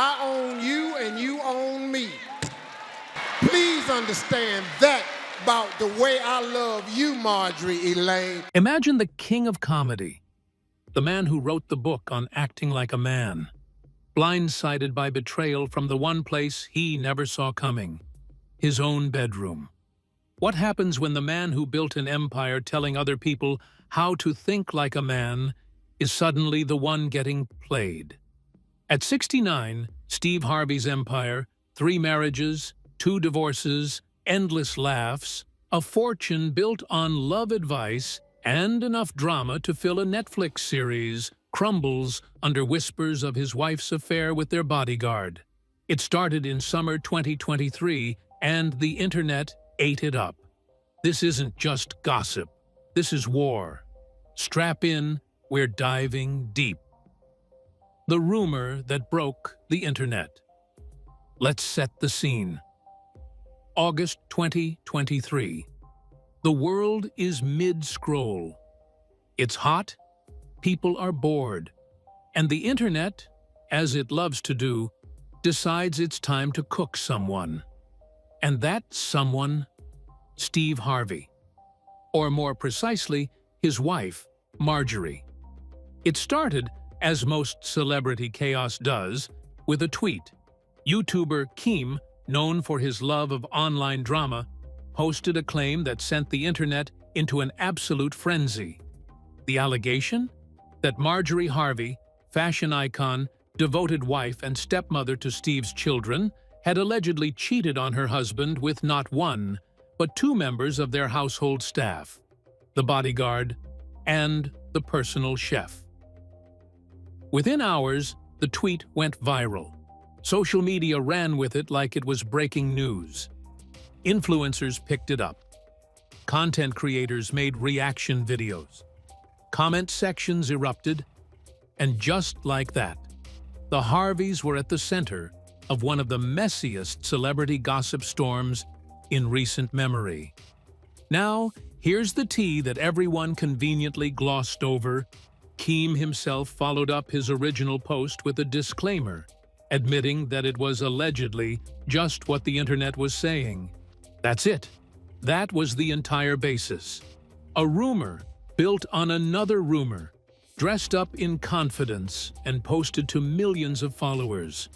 I own you and you own me. Please understand that about the way I love you, Marjorie Elaine. Imagine the king of comedy, the man who wrote the book on acting like a man, blindsided by betrayal from the one place he never saw coming, his own bedroom. What happens when the man who built an empire telling other people how to think like a man is suddenly the one getting played? At 69, Steve Harvey's empire, 3 marriages, 2 divorces, endless laughs, a fortune built on love advice, and enough drama to fill a Netflix series, crumbles under whispers of his wife's affair with their bodyguard. It started in summer 2023, and the internet ate it up. This isn't just gossip. This is war. Strap in, we're diving deep. The rumor that broke the internet. Let's set the scene. August 2023. The world is mid-scroll. It's hot, people are bored, and the internet, as it loves to do, decides it's time to cook someone. And that someone, Steve Harvey. Or more precisely, his wife, Marjorie. It started, as most celebrity chaos does, with a tweet. YouTuber Keem, known for his love of online drama, posted a claim that sent the internet into an absolute frenzy. The allegation? That Marjorie Harvey, fashion icon, devoted wife and stepmother to Steve's children, had allegedly cheated on her husband with not one, but 2 members of their household staff, the bodyguard and the personal chef. Within hours, the tweet went viral. Social media ran with it like it was breaking news. Influencers picked it up. Content creators made reaction videos. Comment sections erupted. And just like that, the Harveys were at the center of one of the messiest celebrity gossip storms in recent memory. Now, here's the tea that everyone conveniently glossed over. Keem himself followed up his original post with a disclaimer, admitting that it was allegedly just what the internet was saying. That's it. That was the entire basis. A rumor built on another rumor, dressed up in confidence and posted to millions of followers.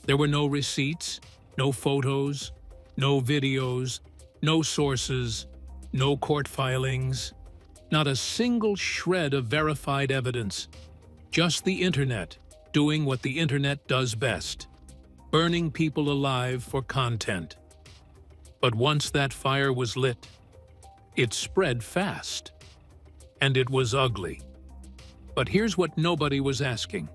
There were no receipts, no photos, no videos, no sources, no court filings, not a single shred of verified evidence. Just the internet doing what the internet does best, burning people alive for content. But once that fire was lit, it spread fast. And it was ugly. But here's what nobody was asking.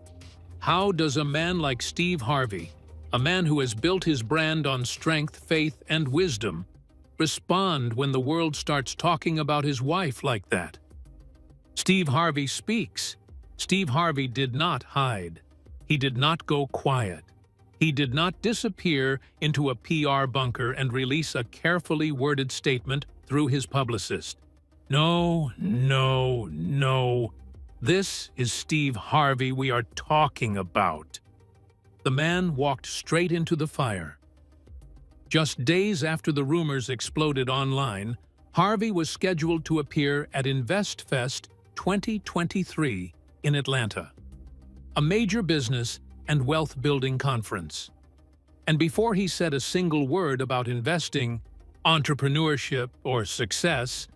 How does a man like Steve Harvey, a man who has built his brand on strength, faith, and wisdom, respond when the world starts talking about his wife like that? Steve Harvey speaks. Steve Harvey did not hide. He did not go quiet. He did not disappear into a PR bunker and release a carefully worded statement through his publicist. No, no, no. This is Steve Harvey we are talking about. The man walked straight into the fire. Just days after the rumors exploded online, Harvey was scheduled to appear at InvestFest 2023 in Atlanta, a major business and wealth-building conference. And before he said a single word about investing, entrepreneurship, or success,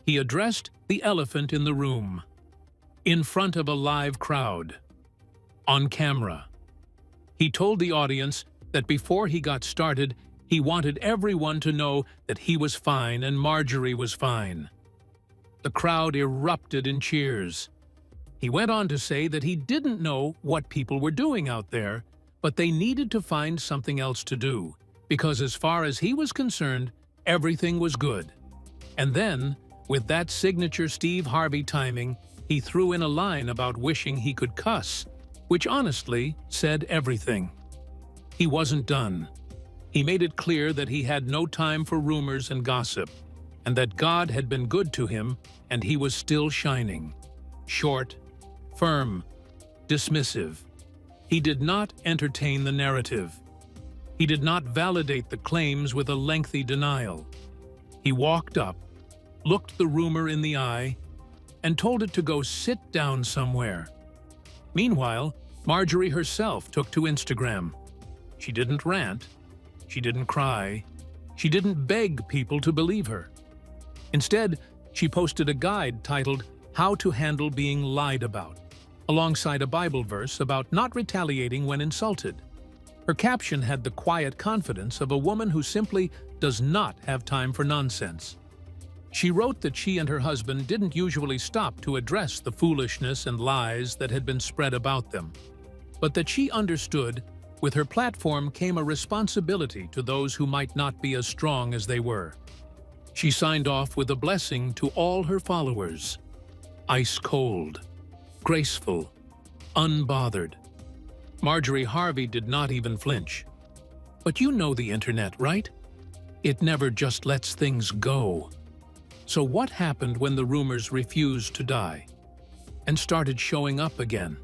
he addressed the elephant in the room, in front of a live crowd, on camera. He told the audience that before he got started, he wanted everyone to know that he was fine and Marjorie was fine. The crowd erupted in cheers. He went on to say that he didn't know what people were doing out there, but they needed to find something else to do, because as far as he was concerned, everything was good. And then, with that signature Steve Harvey timing, he threw in a line about wishing he could cuss, which honestly said everything. He wasn't done. He made it clear that he had no time for rumors and gossip, and that God had been good to him and he was still shining. Short, firm, dismissive. He did not entertain the narrative. He did not validate the claims with a lengthy denial. He walked up, looked the rumor in the eye, and told it to go sit down somewhere. Meanwhile, Marjorie herself took to Instagram. She didn't rant. She didn't cry. She didn't beg people to believe her. Instead, she posted a guide titled "How to Handle Being Lied About," alongside a Bible verse about not retaliating when insulted. Her caption had the quiet confidence of a woman who simply does not have time for nonsense. She wrote that she and her husband didn't usually stop to address the foolishness and lies that had been spread about them, but that she understood with her platform came a responsibility to those who might not be as strong as they were. She signed off with a blessing to all her followers. Ice cold, graceful, unbothered. Marjorie Harvey did not even flinch. But you know the internet, right? It never just lets things go. So what happened when the rumors refused to die and started showing up again,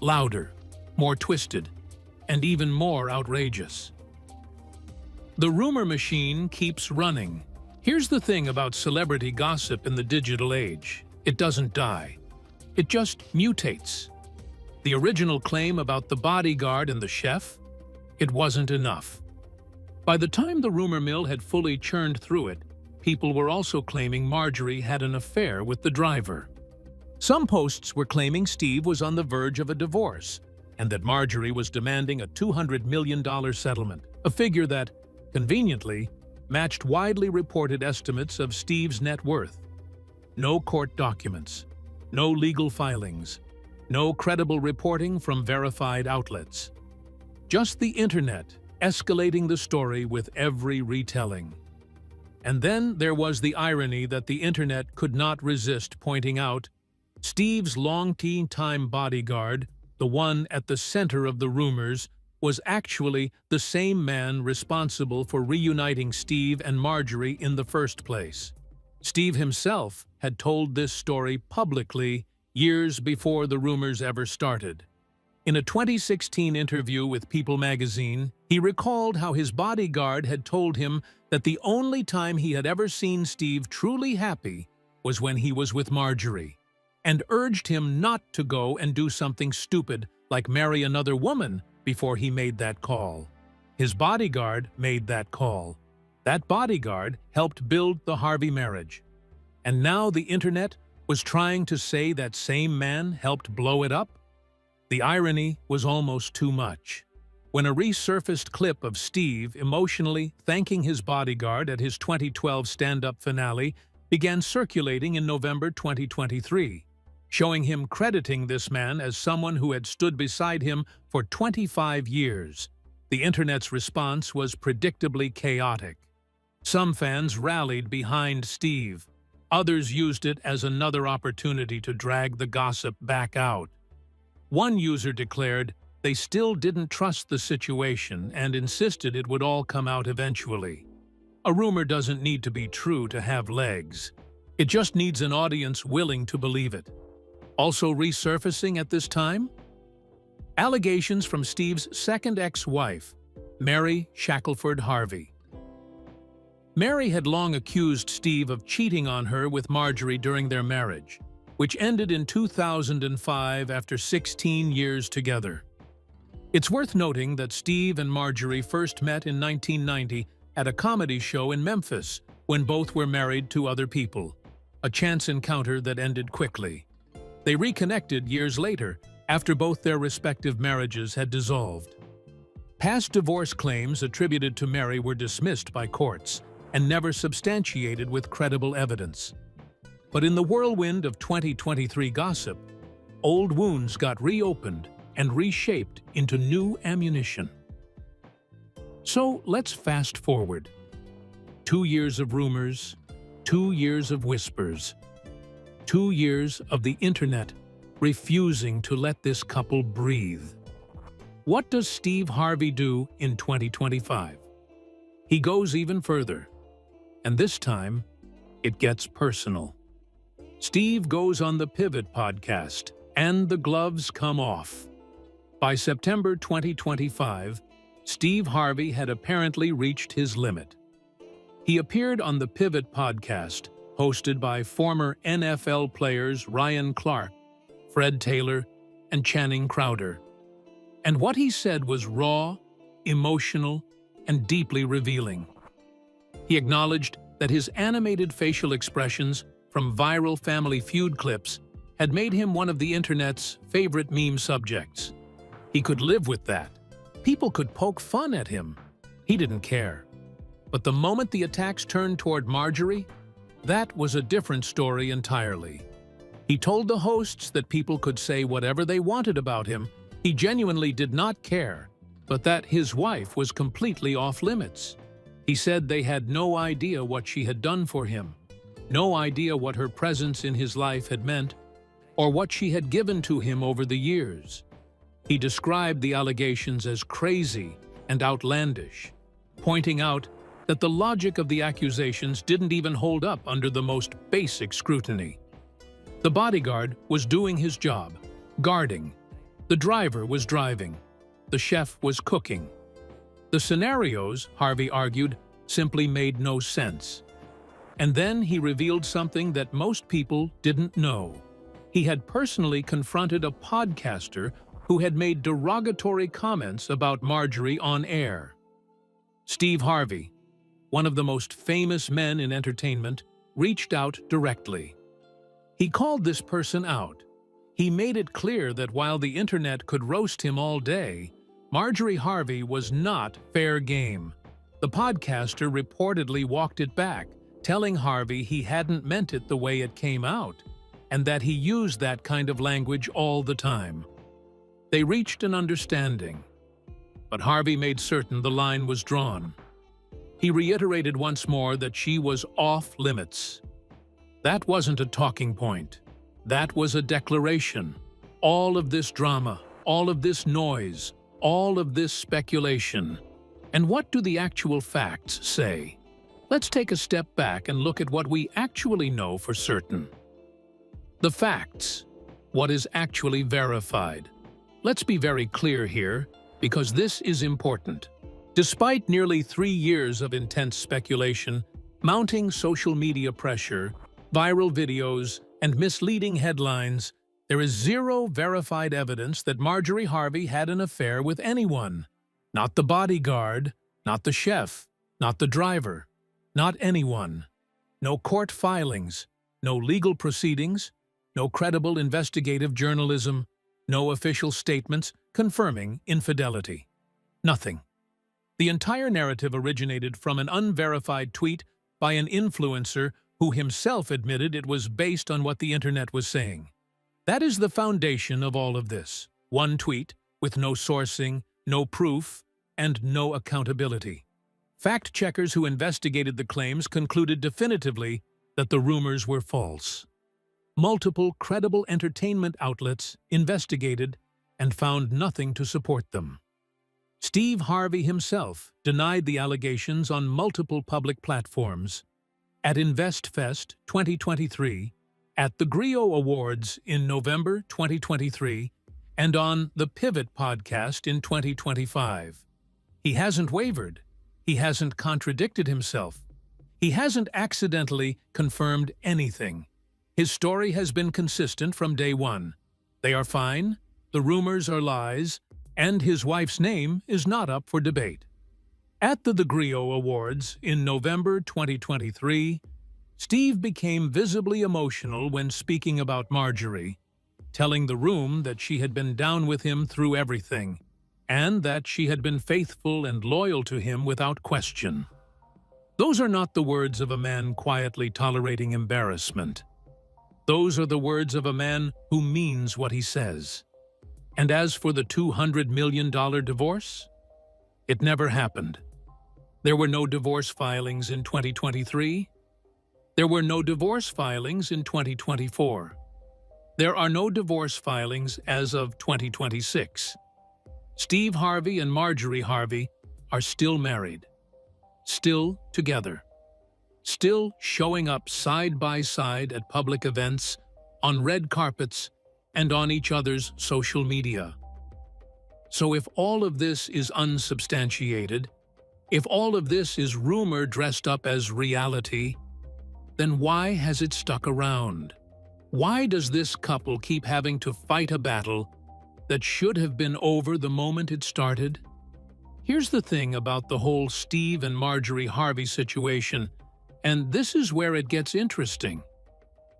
louder, more twisted, and even more outrageous? The rumor machine keeps running. Here's the thing about celebrity gossip in the digital age. It doesn't die. It just mutates. The original claim about the bodyguard and the chef, it wasn't enough. By the time the rumor mill had fully churned through it, people were also claiming Marjorie had an affair with the driver. Some posts were claiming Steve was on the verge of a divorce and that Marjorie was demanding a $200 million settlement, a figure that, conveniently, matched widely reported estimates of Steve's net worth. No court documents, no legal filings, no credible reporting from verified outlets. Just the internet escalating the story with every retelling. And then there was the irony that the internet could not resist pointing out. Steve's long-time bodyguard, the one at the center of the rumors, was actually the same man responsible for reuniting Steve and Marjorie in the first place. Steve himself had told this story publicly years before the rumors ever started. In a 2016 interview with People magazine, he recalled how his bodyguard had told him that the only time he had ever seen Steve truly happy was when he was with Marjorie, and urged him not to go and do something stupid like marry another woman before he made that call. His bodyguard made that call. That bodyguard helped build the Harvey marriage. And now the internet was trying to say that same man helped blow it up? The irony was almost too much. When a resurfaced clip of Steve emotionally thanking his bodyguard at his 2012 stand-up finale began circulating in November 2023, showing him crediting this man as someone who had stood beside him for 25 years, the internet's response was predictably chaotic. Some fans rallied behind Steve. Others used it as another opportunity to drag the gossip back out. One user declared they still didn't trust the situation and insisted it would all come out eventually. A rumor doesn't need to be true to have legs. It just needs an audience willing to believe it. Also resurfacing at this time? Allegations from Steve's second ex-wife, Mary Shackelford Harvey. Mary had long accused Steve of cheating on her with Marjorie during their marriage, which ended in 2005 after 16 years together. It's worth noting that Steve and Marjorie first met in 1990 at a comedy show in Memphis when both were married to other people, a chance encounter that ended quickly. They reconnected years later after both their respective marriages had dissolved. Past divorce claims attributed to Mary were dismissed by courts and never substantiated with credible evidence. But in the whirlwind of 2023 gossip, old wounds got reopened and reshaped into new ammunition. So let's fast forward. 2 years of rumors, 2 years of whispers, 2 years of the internet refusing to let this couple breathe. What does Steve Harvey do in 2025? He goes even further, and this time, it gets personal. Steve goes on the Pivot podcast, and the gloves come off. By September 2025, Steve Harvey had apparently reached his limit. He appeared on the Pivot podcast, hosted by former NFL players Ryan Clark, Fred Taylor, and Channing Crowder. And what he said was raw, emotional, and deeply revealing. He acknowledged that his animated facial expressions from viral Family Feud clips had made him one of the internet's favorite meme subjects. He could live with that. People could poke fun at him. He didn't care. But the moment the attacks turned toward Marjorie, that was a different story entirely. He told the hosts that people could say whatever they wanted about him. He genuinely did not care, but that his wife was completely off limits. He said they had no idea what she had done for him, no idea what her presence in his life had meant, or what she had given to him over the years. He described the allegations as crazy and outlandish, pointing out that the logic of the accusations didn't even hold up under the most basic scrutiny. The bodyguard was doing his job, guarding. The driver was driving. The chef was cooking. The scenarios, Harvey argued, simply made no sense. And then he revealed something that most people didn't know. He had personally confronted a podcaster who had made derogatory comments about Marjorie on air. Steve Harvey, one of the most famous men in entertainment, reached out directly. He called this person out. He made it clear that while the internet could roast him all day, Marjorie Harvey was not fair game. The podcaster reportedly walked it back, telling Harvey he hadn't meant it the way it came out, and that he used that kind of language all the time. They reached an understanding, but Harvey made certain the line was drawn. He reiterated once more that she was off limits. That wasn't a talking point. That was a declaration. All of this drama, all of this noise, all of this speculation. And what do the actual facts say? Let's take a step back and look at what we actually know for certain. The facts. What is actually verified. Let's be very clear here, because this is important. Despite nearly 3 years of intense speculation, mounting social media pressure, viral videos, and misleading headlines, there is zero verified evidence that Marjorie Harvey had an affair with anyone. Not the bodyguard, not the chef, not the driver, not anyone. No court filings, no legal proceedings, no credible investigative journalism, no official statements confirming infidelity. Nothing. The entire narrative originated from an unverified tweet by an influencer who himself admitted it was based on what the internet was saying. That is the foundation of all of this. One tweet, with no sourcing, no proof, and no accountability. Fact-checkers who investigated the claims concluded definitively that the rumors were false. Multiple credible entertainment outlets investigated and found nothing to support them. Steve Harvey himself denied the allegations on multiple public platforms. At InvestFest 2023, at the Griot Awards in November 2023, and on the Pivot podcast in 2025. He hasn't wavered. He hasn't contradicted himself. He hasn't accidentally confirmed anything. His story has been consistent from day one. They are fine, the rumors are lies, and his wife's name is not up for debate. At the Griot Awards in November 2023, Steve became visibly emotional when speaking about Marjorie, telling the room that she had been down with him through everything, and that she had been faithful and loyal to him without question. Those are not the words of a man quietly tolerating embarrassment. Those are the words of a man who means what he says. And as for the $200 million divorce, it never happened. There were no divorce filings in 2023. There were no divorce filings in 2024. There are no divorce filings as of 2026. Steve Harvey and Marjorie Harvey are still married, still together, still showing up side by side at public events, on red carpets, and on each other's social media. So if all of this is unsubstantiated, if all of this is rumor dressed up as reality, then why has it stuck around? Why does this couple keep having to fight a battle that should have been over the moment it started? Here's the thing about the whole Steve and Marjorie Harvey situation, and this is where it gets interesting.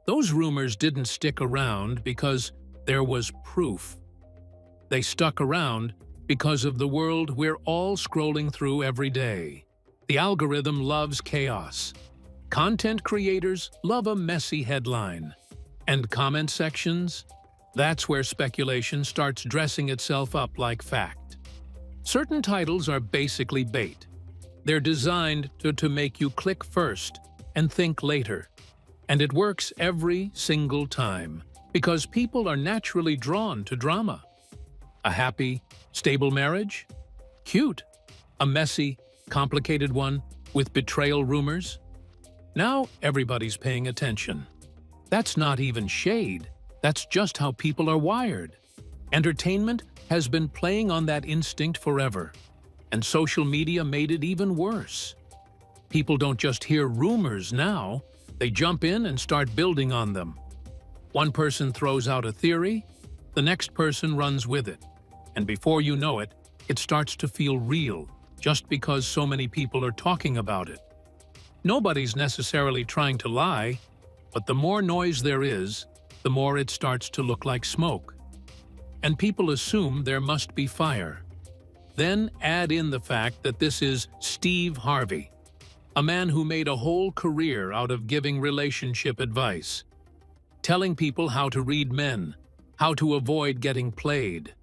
Those rumors didn't stick around because there was proof. They stuck around because of the world we're all scrolling through every day. The algorithm loves chaos. Content creators love a messy headline. And comment sections? That's where speculation starts dressing itself up like fact. Certain titles are basically bait. They're designed to make you click first and think later. And it works every single time because people are naturally drawn to drama. A happy, stable marriage? Cute. A messy, complicated one with betrayal rumors? Now everybody's paying attention. That's not even shade. That's just how people are wired. Entertainment has been playing on that instinct forever, and social media made it even worse. People don't just hear rumors now, they jump in and start building on them. One person throws out a theory, the next person runs with it. And before you know it, it starts to feel real, just because so many people are talking about it. Nobody's necessarily trying to lie, but the more noise there is, the more it starts to look like smoke. And people assume there must be fire. Then add in the fact that this is Steve Harvey, a man who made a whole career out of giving relationship advice, telling people how to read men, how to avoid getting played.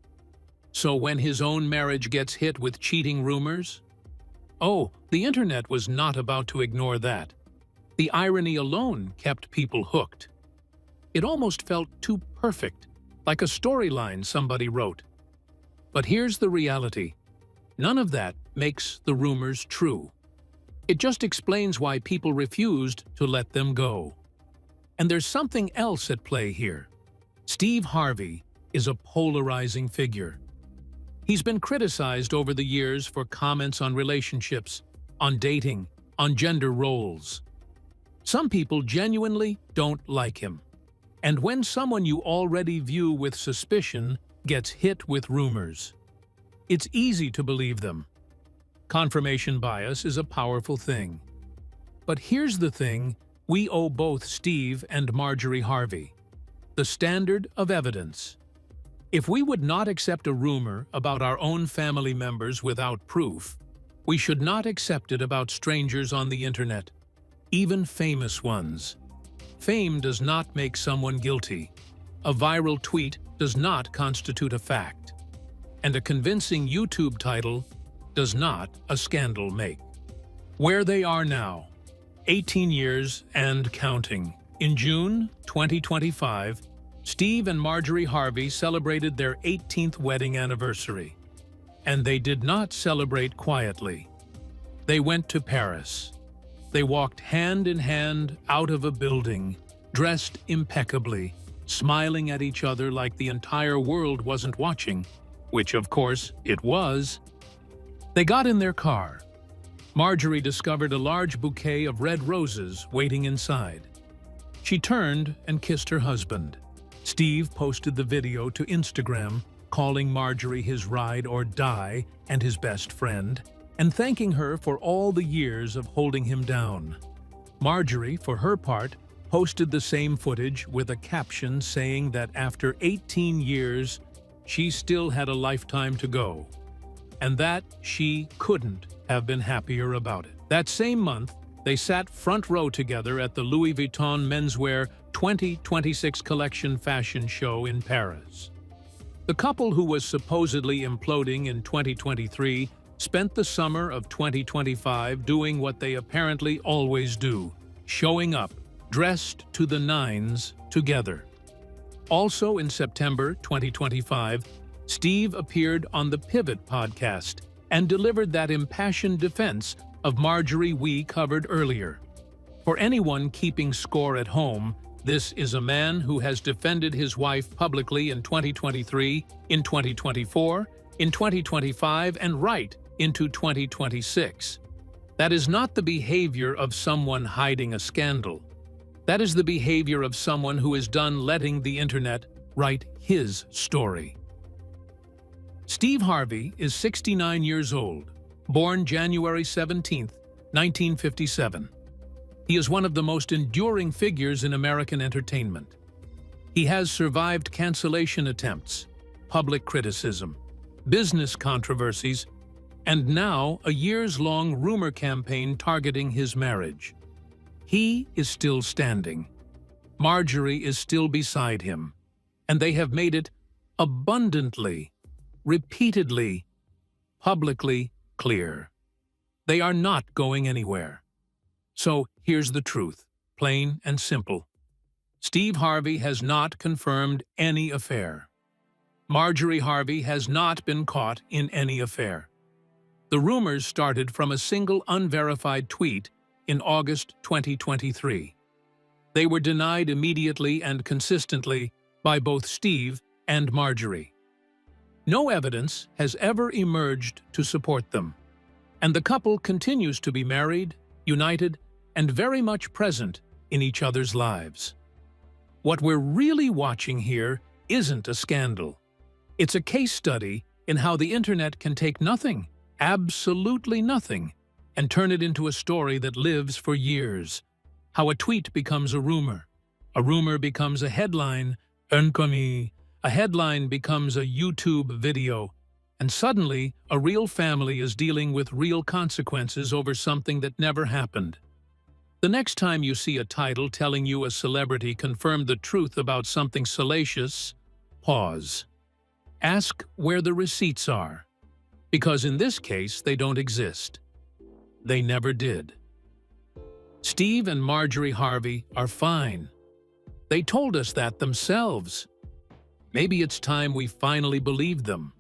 So when his own marriage gets hit with cheating rumors? Oh, the internet was not about to ignore that. The irony alone kept people hooked. It almost felt too perfect, like a storyline somebody wrote. But here's the reality. None of that makes the rumors true. It just explains why people refused to let them go. And there's something else at play here. Steve Harvey is a polarizing figure. He's been criticized over the years for comments on relationships, on dating, on gender roles. Some people genuinely don't like him. And when someone you already view with suspicion gets hit with rumors, it's easy to believe them. Confirmation bias is a powerful thing. But here's the thing we owe both Steve and Marjorie Harvey: the standard of evidence. If we would not accept a rumor about our own family members without proof, we should not accept it about strangers on the internet, even famous ones. Fame does not make someone guilty. A viral tweet does not constitute a fact. And a convincing YouTube title does not a scandal make. Where they are now, 18 years and counting. In June 2025, Steve and Marjorie Harvey celebrated their 18th wedding anniversary. And they did not celebrate quietly. They went to Paris. They walked hand in hand out of a building, dressed impeccably, smiling at each other like the entire world wasn't watching, which of course it was. They got in their car. Marjorie discovered a large bouquet of red roses waiting inside. She turned and kissed her husband. Steve posted the video to Instagram, calling Marjorie his ride or die and his best friend, and thanking her for all the years of holding him down. Marjorie, for her part, posted the same footage with a caption saying that after 18 years, she still had a lifetime to go, and that she couldn't have been happier about it. That same month, they sat front row together at the Louis Vuitton Menswear 2026 collection fashion show in Paris. The couple, who was supposedly imploding in 2023, spent the summer of 2025 doing what they apparently always do: showing up, dressed to the nines, together. Also in September 2025, Steve appeared on the Pivot podcast and delivered that impassioned defense of Marjorie we covered earlier. For anyone keeping score at home, this is a man who has defended his wife publicly in 2023, in 2024, in 2025 and right into 2026. That is not the behavior of someone hiding a scandal. That is the behavior of someone who is done letting the internet write his story. Steve Harvey is 69 years old, born January 17, 1957. He is one of the most enduring figures in American entertainment. He has survived cancellation attempts, public criticism, business controversies, and now a years-long rumor campaign targeting his marriage. He is still standing. Marjorie is still beside him, and they have made it abundantly, repeatedly, publicly clear. They are not going anywhere. So here's the truth, plain and simple. Steve Harvey has not confirmed any affair. Marjorie Harvey has not been caught in any affair. The rumors started from a single unverified tweet in August 2023. They were denied immediately and consistently by both Steve and Marjorie. No evidence has ever emerged to support them, and the couple continues to be married, united, and very much present in each other's lives. What we're really watching here isn't a scandal. It's a case study in how the internet can take nothing, absolutely nothing, and turn it into a story that lives for years. How a tweet becomes a rumor becomes a headline, a headline becomes a YouTube video, and suddenly a real family is dealing with real consequences over something that never happened. The next time you see a title telling you a celebrity confirmed the truth about something salacious, pause. Ask where the receipts are, because in this case they don't exist. They never did. Steve and Marjorie Harvey are fine. They told us that themselves. Maybe it's time we finally believed them.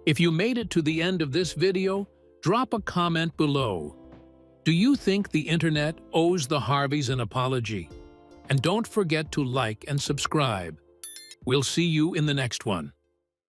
If you made it to the end of this video, drop a comment below. Do you think the internet owes the Harveys an apology? And don't forget to like and subscribe. We'll see you in the next one.